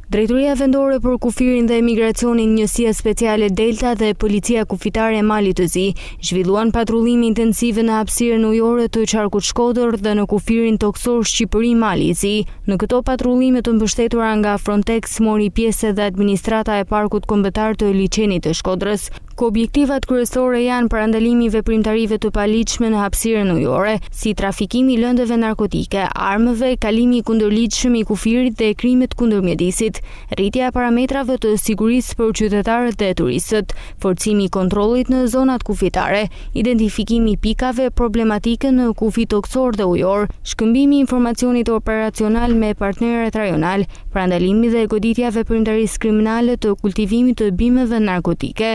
Drejtoria vendore për kufirin dhe emigracionin, Njësia Speciale Delta dhe Policia Kufitare e Malit të Zi zhvilluan patrullime intensive në hapësirën ujore të qarkut Shkodër dhe në kufirin toksor Shqipëri Mali Zi. Në këto patrullime të mbështetura nga Frontex mori pjesë edhe administrata e parkut kombëtar të liçenit të Shkodrës. Objektivat kryesore janë parandalimi i veprimtarive të paligjshme në hapësirën ujore, si trafikimi i lëndëve narkotike, armëve, kalimi i kundërligjshëm i kufirit dhe krimet kundër mjedisit, rritja e parametrave të sigurisë për qytetarët dhe turistët, forcimi i kontrollit në zonat kufitare, identifikimi i pikave problematike në kufi toksor dhe ujor, shkëmbimi i informacionit operacional me partnerët rajonal, parandalimi dhe goditja veprimtarisë kriminale të kultivimit të bimëve narkotike.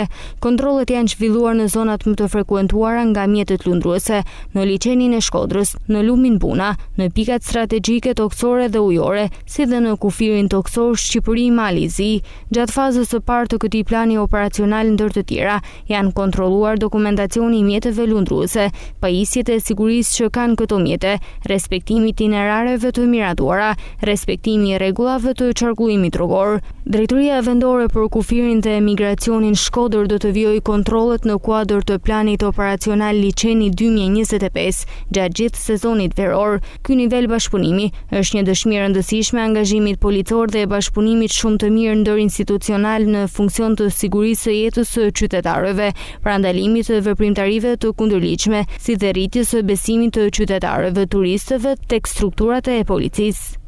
Kontrollet janë zhvilluar në zonat më të frekuentuara nga mjetet lundruese, në liçenin e Shkodrës, në lumin Buna, në pikat strategjike toksore dhe ujore, si dhe në kufirin toksor Shqipëri Mali Zi. Gjatë fazës së parë të këtij plani operacional ndër të tjera, janë kontrolluar dokumentacioni i mjeteve lundruese, pajisjet e sigurisë që kanë këto mjete, respektimi i itinerareve të miratuara, respektimi i rregullave të qarkullimit rrugor. Drejtoria vendore për kufirin dhe emigracionin Shkodër do të vijojë kontrollet në kuadër të planit operacional Liçeni 2025 gjatë gjithë sezonit veror. Ky nivel bashkëpunimi është një dëshmi e rëndësishme e angazhimit policor dhe e bashkëpunimit shumë të mirë ndërinstitucional në funksion të sigurisë së jetës së qytetarëve, parandalimit të veprimtarive të kundërligjshme, si dhe rritjes së besimit të qytetarëve turistëve tek strukturat e policisë.